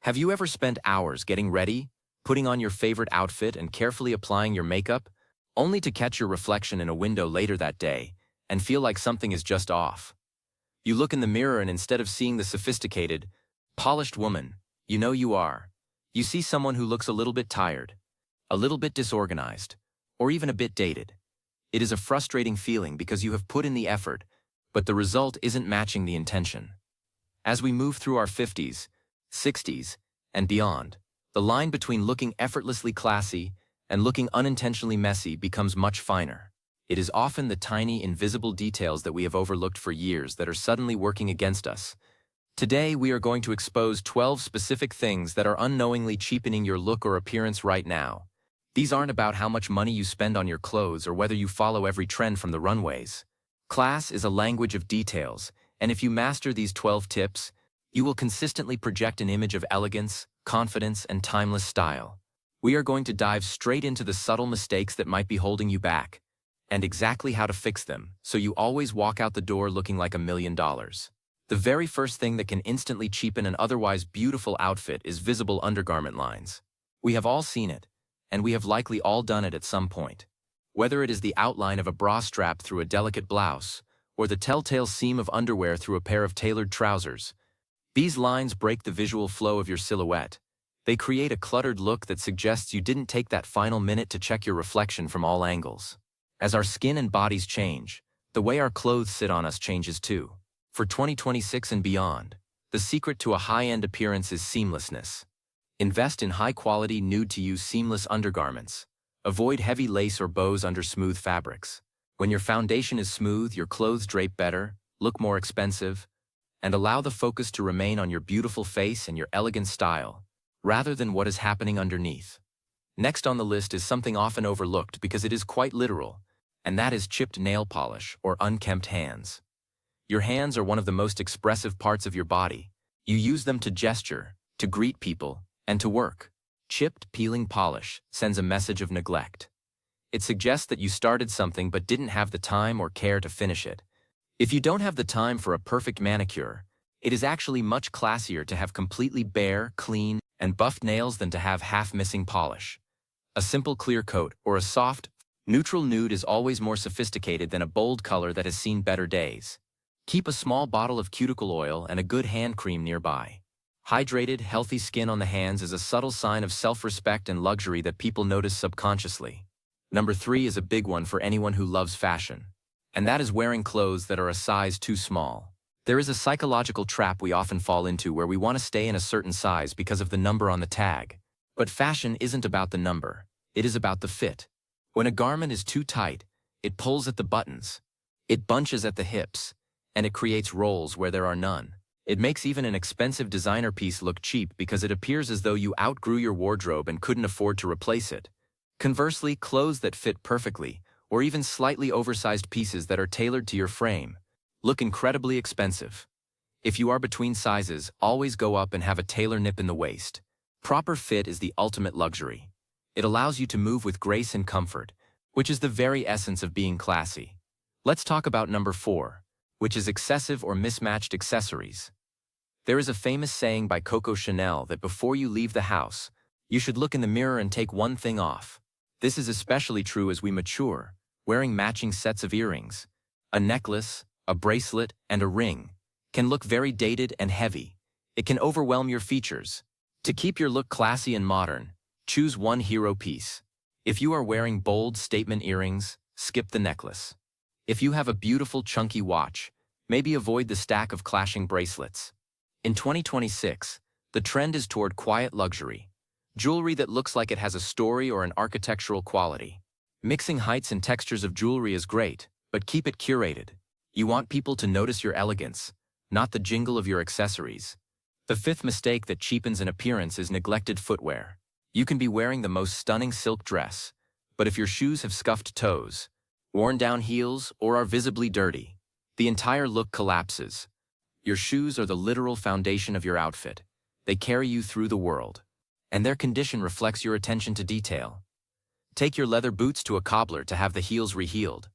Have you ever spent hours getting ready, putting on your favorite outfit and carefully applying your makeup, only to catch your reflection in a window later that day and feel like something is just off? You look in the mirror and instead of seeing the sophisticated, polished woman you know you are, you see someone who looks a little bit tired, a little bit disorganized, or even a bit dated. It is a frustrating feeling because you have put in the effort, but the result isn't matching the intention. As we move through our 50s, 60s, and beyond, the line between looking effortlessly classy and looking unintentionally messy becomes much finer. It is often the tiny, invisible details that we have overlooked for years that are suddenly working against us. Today, we are going to expose 12 specific things that are unknowingly cheapening your look or appearance right now. These aren't about how much money you spend on your clothes or whether you follow every trend from the runways. Class is a language of details, and if you master these 12 tips, you will consistently project an image of elegance, confidence, and timeless style. We are going to dive straight into the subtle mistakes that might be holding you back, and exactly how to fix them, so you always walk out the door looking like $1 million. The very first thing that can instantly cheapen an otherwise beautiful outfit is visible undergarment lines. We have all seen it, and we have likely all done it at some point. Whether it is the outline of a bra strap through a delicate blouse, or the telltale seam of underwear through a pair of tailored trousers, these lines break the visual flow of your silhouette. They create a cluttered look that suggests you didn't take that final minute to check your reflection from all angles. As our skin and bodies change, the way our clothes sit on us changes too. For 2026 and beyond, the secret to a high-end appearance is seamlessness. Invest in high-quality, nude-to-you seamless undergarments. Avoid heavy lace or bows under smooth fabrics. When your foundation is smooth, your clothes drape better, look more expensive, and allow the focus to remain on your beautiful face and your elegant style, rather than what is happening underneath. Next on the list is something often overlooked because it is quite literal, and that is chipped nail polish or unkempt hands. Your hands are one of the most expressive parts of your body. You use them to gesture, to greet people, and to work. Chipped, peeling polish sends a message of neglect. It suggests that you started something but didn't have the time or care to finish it. If you don't have the time for a perfect manicure, it is actually much classier to have completely bare, clean, and buffed nails than to have half-missing polish. A simple clear coat or a soft, neutral nude is always more sophisticated than a bold color that has seen better days. Keep a small bottle of cuticle oil and a good hand cream nearby. Hydrated, healthy skin on the hands is a subtle sign of self-respect and luxury that people notice subconsciously. Number 3 is a big one for anyone who loves fashion, and that is wearing clothes that are a size too small. There is a psychological trap we often fall into where we want to stay in a certain size because of the number on the tag. But fashion isn't about the number, it is about the fit. When a garment is too tight, it pulls at the buttons, it bunches at the hips, and it creates rolls where there are none. It makes even an expensive designer piece look cheap because it appears as though you outgrew your wardrobe and couldn't afford to replace it. Conversely, clothes that fit perfectly, or even slightly oversized pieces that are tailored to your frame, look incredibly expensive. If you are between sizes, always go up and have a tailor nip in the waist. Proper fit is the ultimate luxury. It allows you to move with grace and comfort, which is the very essence of being classy. Let's talk about number 4, which is excessive or mismatched accessories. There is a famous saying by Coco Chanel that before you leave the house, you should look in the mirror and take one thing off. This is especially true as we mature. Wearing matching sets of earrings, a necklace, a bracelet, and a ring can look very dated and heavy. It can overwhelm your features. To keep your look classy and modern, choose one hero piece. If you are wearing bold statement earrings, skip the necklace. If you have a beautiful chunky watch, maybe avoid the stack of clashing bracelets. In 2026, the trend is toward quiet luxury, jewelry that looks like it has a story or an architectural quality. Mixing heights and textures of jewelry is great, but keep it curated. You want people to notice your elegance, not the jingle of your accessories. The 5th mistake that cheapens an appearance is neglected footwear. You can be wearing the most stunning silk dress, but if your shoes have scuffed toes, worn down heels, or are visibly dirty, the entire look collapses. Your shoes are the literal foundation of your outfit. They carry you through the world, and their condition reflects your attention to detail. Take your leather boots to a cobbler to have the heels rehealed.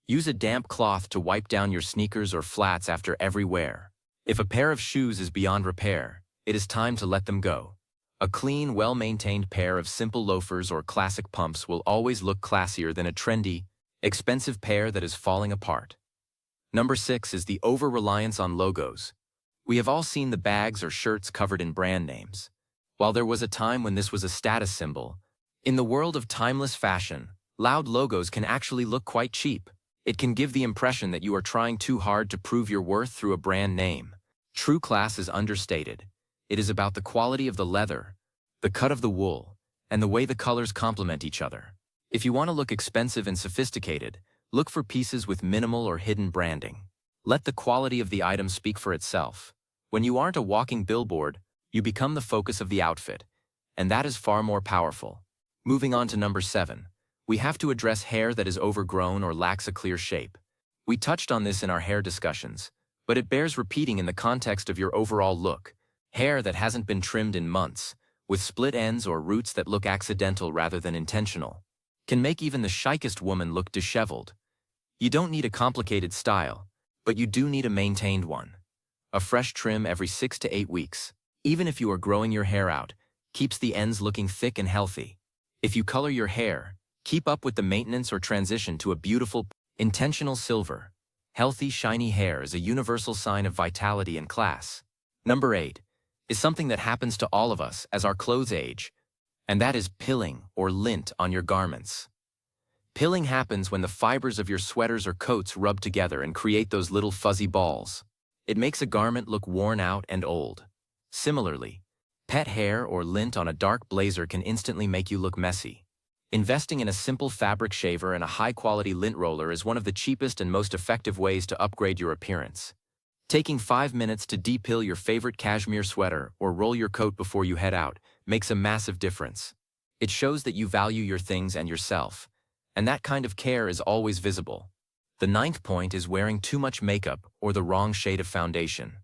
Use a damp cloth to wipe down your sneakers or flats after every wear. If a pair of shoes is beyond repair, it is time to let them go. A clean, well-maintained pair of simple loafers or classic pumps will always look classier than a trendy, expensive pair that is falling apart. Number 6 is the over-reliance on logos. We have all seen the bags or shirts covered in brand names. While there was a time when this was a status symbol, in the world of timeless fashion, loud logos can actually look quite cheap. It can give the impression that you are trying too hard to prove your worth through a brand name. True class is understated. It is about the quality of the leather, the cut of the wool, and the way the colors complement each other. If you want to look expensive and sophisticated, look for pieces with minimal or hidden branding. Let the quality of the item speak for itself. When you aren't a walking billboard, you become the focus of the outfit, and that is far more powerful. Moving on to number 7, we have to address hair that is overgrown or lacks a clear shape. We touched on this in our hair discussions, but it bears repeating in the context of your overall look. Hair that hasn't been trimmed in months, with split ends or roots that look accidental rather than intentional, can make even the chicest woman look disheveled. You don't need a complicated style, but you do need a maintained one. A fresh trim every 6 to 8 weeks, even if you are growing your hair out, keeps the ends looking thick and healthy. If you color your hair, keep up with the maintenance or transition to a beautiful, intentional silver. Healthy, shiny hair is a universal sign of vitality and class. Number 8 is something that happens to all of us as our clothes age, and that is pilling or lint on your garments. Pilling happens when the fibers of your sweaters or coats rub together and create those little fuzzy balls. It makes a garment look worn out and old. Similarly, pet hair or lint on a dark blazer can instantly make you look messy. Investing in a simple fabric shaver and a high-quality lint roller is one of the cheapest and most effective ways to upgrade your appearance. Taking 5 minutes to depill your favorite cashmere sweater or roll your coat before you head out makes a massive difference. It shows that you value your things and yourself, and that kind of care is always visible. The 9th point is wearing too much makeup or the wrong shade of foundation.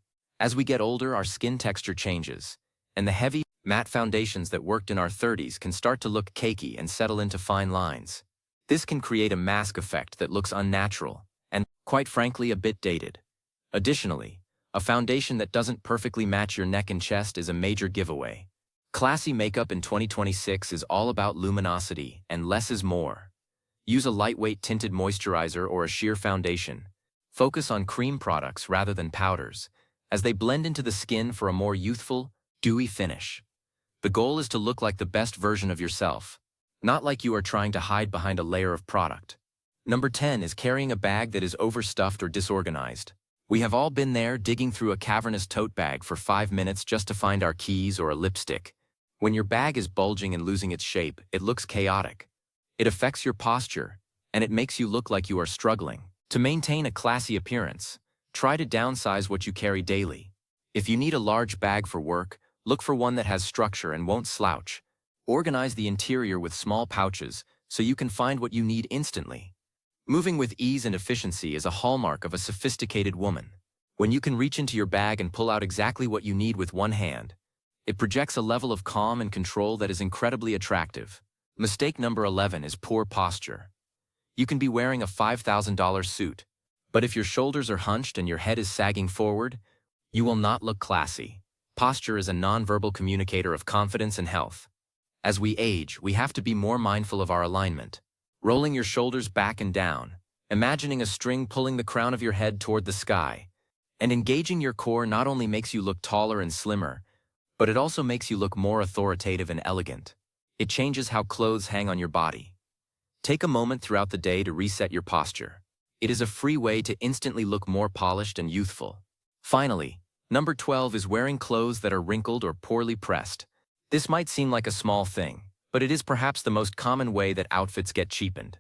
As we get older, our skin texture changes, and the heavy, matte foundations that worked in our 30s can start to look cakey and settle into fine lines. This can create a mask effect that looks unnatural and, quite frankly, a bit dated. Additionally, a foundation that doesn't perfectly match your neck and chest is a major giveaway. Classy makeup in 2026 is all about luminosity, and less is more. Use a lightweight tinted moisturizer or a sheer foundation. Focus on cream products rather than powders, as they blend into the skin for a more youthful, dewy finish. The goal is to look like the best version of yourself, not like you are trying to hide behind a layer of product. Number 10 is carrying a bag that is overstuffed or disorganized. We have all been there, digging through a cavernous tote bag for 5 minutes just to find our keys or a lipstick. When your bag is bulging and losing its shape, it looks chaotic. It affects your posture, and it makes you look like you are struggling. To maintain a classy appearance, try to downsize what you carry daily. If you need a large bag for work, look for one that has structure and won't slouch. Organize the interior with small pouches so you can find what you need instantly. Moving with ease and efficiency is a hallmark of a sophisticated woman. When you can reach into your bag and pull out exactly what you need with one hand, it projects a level of calm and control that is incredibly attractive. Mistake number 11 is poor posture. You can be wearing a $5,000 suit, but if your shoulders are hunched and your head is sagging forward, you will not look classy. Posture is a nonverbal communicator of confidence and health. As we age, we have to be more mindful of our alignment. Rolling your shoulders back and down, imagining a string pulling the crown of your head toward the sky, and engaging your core not only makes you look taller and slimmer, but it also makes you look more authoritative and elegant. It changes how clothes hang on your body. Take a moment throughout the day to reset your posture. It is a free way to instantly look more polished and youthful. Finally, number 12 is wearing clothes that are wrinkled or poorly pressed. This might seem like a small thing, but it is perhaps the most common way that outfits get cheapened.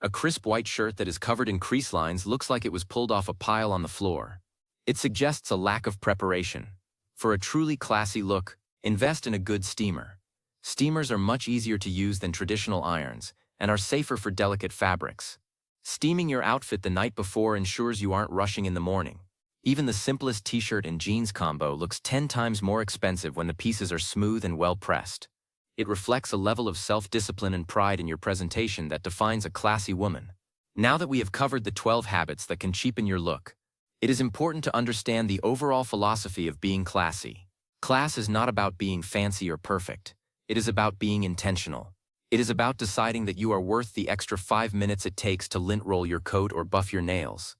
A crisp white shirt that is covered in crease lines looks like it was pulled off a pile on the floor. It suggests a lack of preparation. For a truly classy look, invest in a good steamer. Steamers are much easier to use than traditional irons and are safer for delicate fabrics. Steaming your outfit the night before ensures you aren't rushing in the morning. Even the simplest t-shirt and jeans combo looks 10 times more expensive when the pieces are smooth and well pressed. It reflects a level of self-discipline and pride in your presentation that defines a classy woman. Now that we have covered the 12 habits that can cheapen your look, it is important to understand the overall philosophy of being classy. Class is not about being fancy or perfect. It is about being intentional. It is about deciding that you are worth the extra 5 minutes it takes to lint roll your coat or buff your nails.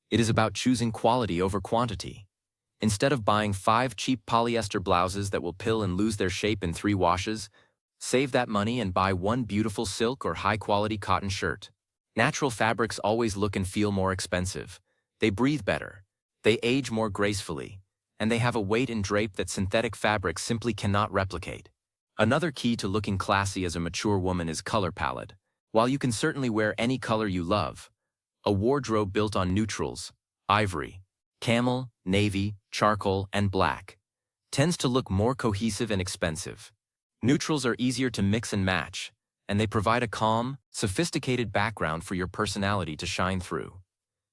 It is about choosing quality over quantity. Instead of buying 5 cheap polyester blouses that will pill and lose their shape in 3 washes, save that money and buy one beautiful silk or high-quality cotton shirt. Natural fabrics always look and feel more expensive. They breathe better. They age more gracefully. And they have a weight and drape that synthetic fabrics simply cannot replicate. Another key to looking classy as a mature woman is color palette. While you can certainly wear any color you love, a wardrobe built on neutrals, ivory, camel, navy, charcoal, and black, tends to look more cohesive and expensive. Neutrals are easier to mix and match, and they provide a calm, sophisticated background for your personality to shine through.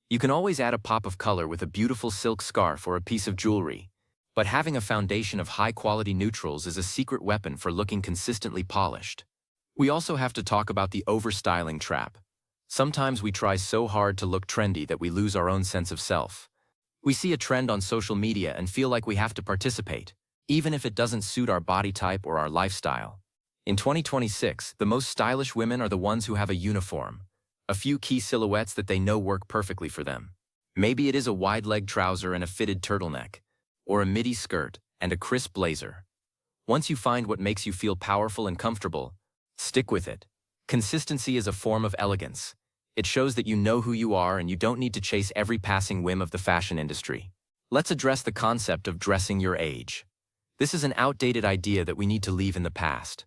You can always add a pop of color with a beautiful silk scarf or a piece of jewelry, but having a foundation of high-quality neutrals is a secret weapon for looking consistently polished. We also have to talk about the overstyling trap. Sometimes we try so hard to look trendy that we lose our own sense of self. We see a trend on social media and feel like we have to participate, even if it doesn't suit our body type or our lifestyle. In 2026, the most stylish women are the ones who have a uniform, a few key silhouettes that they know work perfectly for them. Maybe it is a wide-leg trouser and a fitted turtleneck, or a midi skirt and a crisp blazer. Once you find what makes you feel powerful and comfortable, stick with it. Consistency is a form of elegance. It shows that you know who you are and you don't need to chase every passing whim of the fashion industry. Let's address the concept of dressing your age. This is an outdated idea that we need to leave in the past.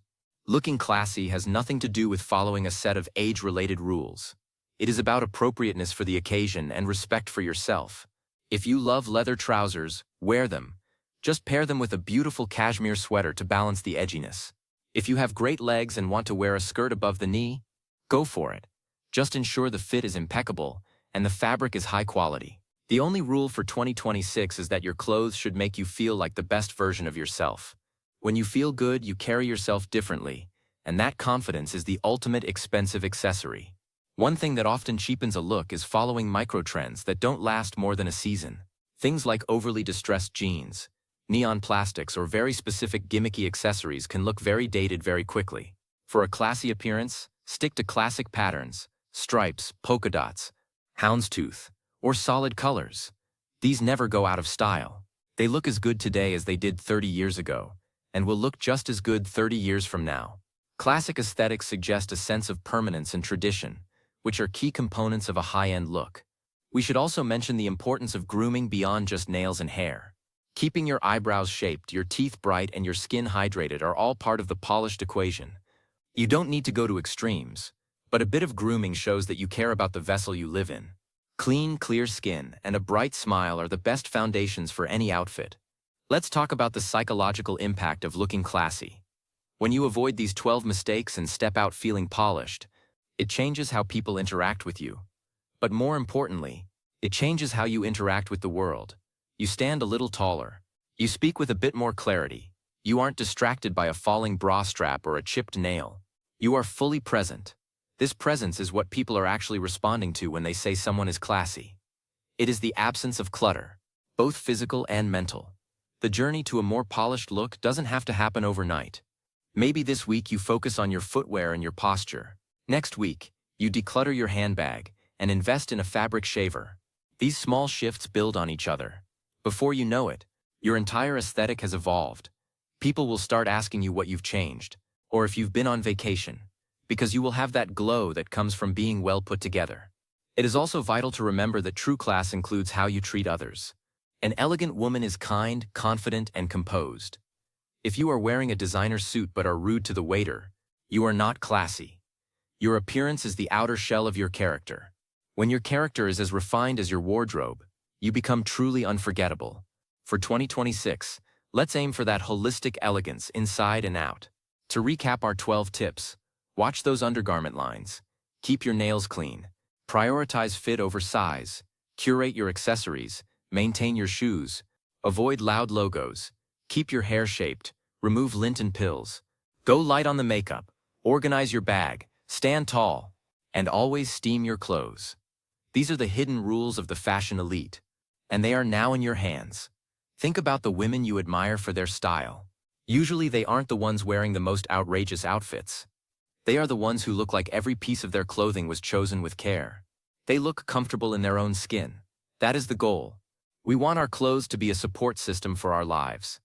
Looking classy has nothing to do with following a set of age-related rules. It is about appropriateness for the occasion and respect for yourself. If you love leather trousers, wear them. Just pair them with a beautiful cashmere sweater to balance the edginess. If you have great legs and want to wear a skirt above the knee, go for it. Just ensure the fit is impeccable and the fabric is high quality. The only rule for 2026 is that your clothes should make you feel like the best version of yourself. When you feel good, you carry yourself differently, and that confidence is the ultimate expensive accessory. One thing that often cheapens a look is following microtrends that don't last more than a season. Things like overly distressed jeans, neon plastics, or very specific gimmicky accessories can look very dated very quickly. For a classy appearance, stick to classic patterns, stripes, polka dots, houndstooth, or solid colors. These never go out of style. They look as good today as they did 30 years ago, and will look just as good 30 years from now. Classic aesthetics suggest a sense of permanence and tradition, which are key components of a high-end look. We should also mention the importance of grooming beyond just nails and hair. Keeping your eyebrows shaped, your teeth bright, and your skin hydrated are all part of the polished equation. You don't need to go to extremes, but a bit of grooming shows that you care about the vessel you live in. Clean, clear skin and a bright smile are the best foundations for any outfit. Let's talk about the psychological impact of looking classy. When you avoid these 12 mistakes and step out feeling polished, it changes how people interact with you. But more importantly, it changes how you interact with the world. You stand a little taller. You speak with a bit more clarity. You aren't distracted by a falling bra strap or a chipped nail. You are fully present. This presence is what people are actually responding to when they say someone is classy. It is the absence of clutter, both physical and mental. The journey to a more polished look doesn't have to happen overnight. Maybe this week you focus on your footwear and your posture. Next week, you declutter your handbag and invest in a fabric shaver. These small shifts build on each other. Before you know it, your entire aesthetic has evolved. People will start asking you what you've changed, or if you've been on vacation, because you will have that glow that comes from being well put together. It is also vital to remember that true class includes how you treat others. An elegant woman is kind, confident, and composed. If you are wearing a designer suit but are rude to the waiter, you are not classy. Your appearance is the outer shell of your character. When your character is as refined as your wardrobe, you become truly unforgettable. For 2026, let's aim for that holistic elegance inside and out. To recap our 12 tips, watch those undergarment lines. Keep your nails clean. Prioritize fit over size. Curate your accessories. Maintain your shoes. Avoid loud logos. Keep your hair shaped. Remove lint and pills. Go light on the makeup. Organize your bag. Stand tall. And always steam your clothes. These are the hidden rules of the fashion elite. And they are now in your hands. Think about the women you admire for their style. Usually they aren't the ones wearing the most outrageous outfits. They are the ones who look like every piece of their clothing was chosen with care. They look comfortable in their own skin. That is the goal. We want our clothes to be a support system for our lives,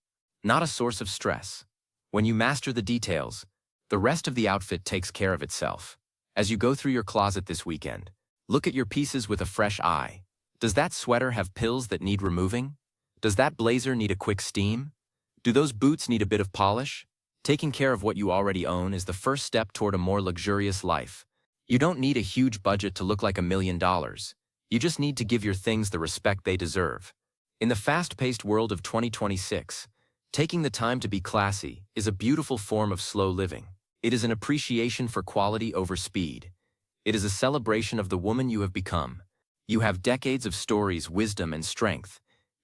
not a source of stress. When you master the details, the rest of the outfit takes care of itself. As you go through your closet this weekend, look at your pieces with a fresh eye. Does that sweater have pills that need removing? Does that blazer need a quick steam? Do those boots need a bit of polish? Taking care of what you already own is the first step toward a more luxurious life. You don't need a huge budget to look like $1 million. You just need to give your things the respect they deserve. In the fast-paced world of 2026, taking the time to be classy is a beautiful form of slow living. It is an appreciation for quality over speed. It is a celebration of the woman you have become. You have decades of stories, wisdom, and strength.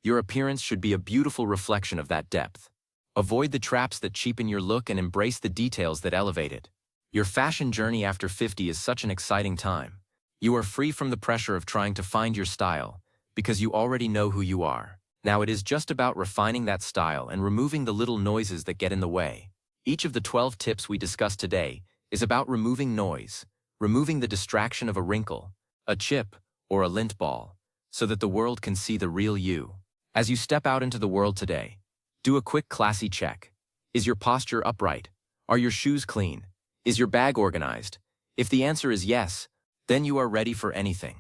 Your appearance should be a beautiful reflection of that depth. Avoid the traps that cheapen your look and embrace the details that elevate it. Your fashion journey after 50 is such an exciting time. You are free from the pressure of trying to find your style, because you already know who you are. Now it is just about refining that style and removing the little noises that get in the way. Each of the 12 tips we discussed today is about removing noise, removing the distraction of a wrinkle, a chip, or a lint ball, so that the world can see the real you. As you step out into the world today, do a quick classy check. Is your posture upright? Are your shoes clean? Is your bag organized? If the answer is yes, then you are ready for anything.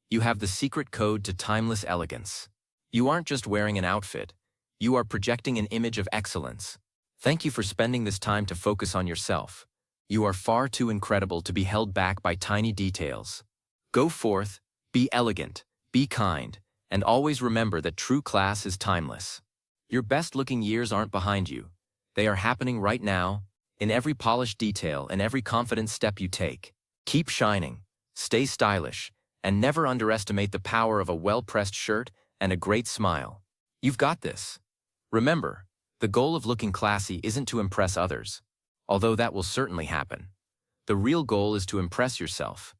You have the secret code to timeless elegance. You aren't just wearing an outfit, you are projecting an image of excellence. Thank you for spending this time to focus on yourself. You are far too incredible to be held back by tiny details. Go forth, be elegant, be kind, and always remember that true class is timeless. Your best-looking years aren't behind you. They are happening right now, in every polished detail and every confident step you take. Keep shining, stay stylish, and never underestimate the power of a well-pressed shirt and a great smile. You've got this. Remember, the goal of looking classy isn't to impress others, although that will certainly happen. The real goal is to impress yourself.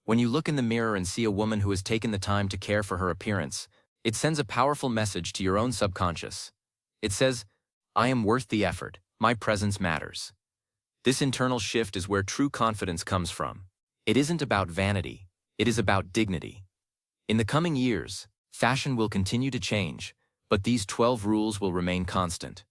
When you look in the mirror and see a woman who has taken the time to care for her appearance, it sends a powerful message to your own subconscious. It says, I am worth the effort, my presence matters. This internal shift is where true confidence comes from. It isn't about vanity, it is about dignity. In the coming years, fashion will continue to change, but these 12 rules will remain constant.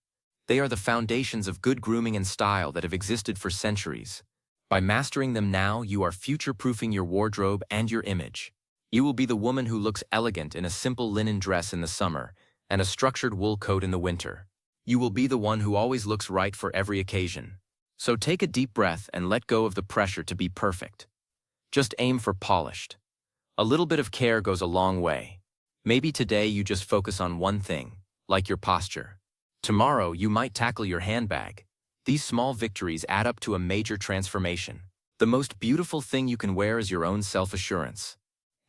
They are the foundations of good grooming and style that have existed for centuries. By mastering them now, you are future-proofing your wardrobe and your image. You will be the woman who looks elegant in a simple linen dress in the summer and a structured wool coat in the winter. You will be the one who always looks right for every occasion. So take a deep breath and let go of the pressure to be perfect. Just aim for polished. A little bit of care goes a long way. Maybe today you just focus on one thing, like your posture. Tomorrow you might tackle your handbag. These small victories add up to a major transformation. The most beautiful thing you can wear is your own self-assurance.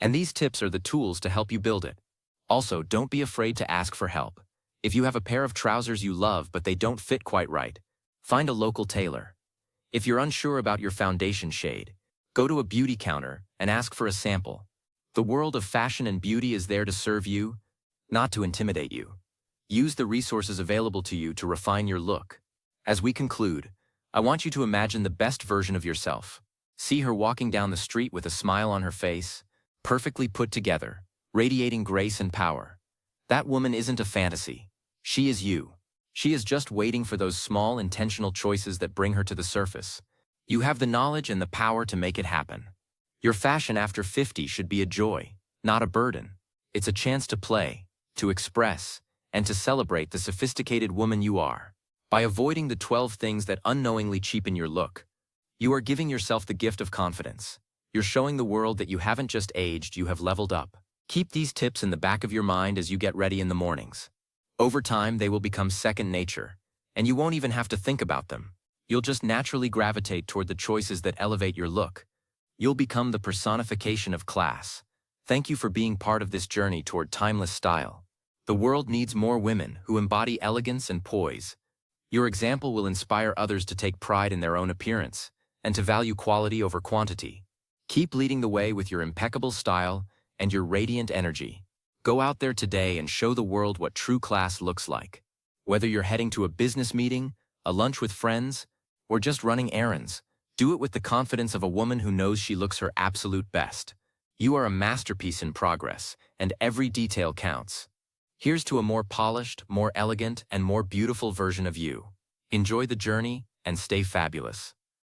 And these tips are the tools to help you build it. Also, don't be afraid to ask for help. If you have a pair of trousers you love but they don't fit quite right, find a local tailor. If you're unsure about your foundation shade, go to a beauty counter and ask for a sample. The world of fashion and beauty is there to serve you, not to intimidate you. Use the resources available to you to refine your look. As we conclude, I want you to imagine the best version of yourself. See her walking down the street with a smile on her face, perfectly put together, radiating grace and power. That woman isn't a fantasy. She is you. She is just waiting for those small, intentional choices that bring her to the surface. You have the knowledge and the power to make it happen. Your fashion after 50 should be a joy, not a burden. It's a chance to play, to express, and to celebrate the sophisticated woman you are. By avoiding the 12 things that unknowingly cheapen your look, you are giving yourself the gift of confidence. You're showing the world that you haven't just aged, you have leveled up. Keep these tips in the back of your mind as you get ready in the mornings. Over time, they will become second nature, and you won't even have to think about them. You'll just naturally gravitate toward the choices that elevate your look. You'll become the personification of class. Thank you for being part of this journey toward timeless style. The world needs more women who embody elegance and poise. Your example will inspire others to take pride in their own appearance and to value quality over quantity. Keep leading the way with your impeccable style and your radiant energy. Go out there today and show the world what true class looks like. Whether you're heading to a business meeting, a lunch with friends, or just running errands, do it with the confidence of a woman who knows she looks her absolute best. You are a masterpiece in progress, and every detail counts. Here's to a more polished, more elegant, and more beautiful version of you. Enjoy the journey and stay fabulous.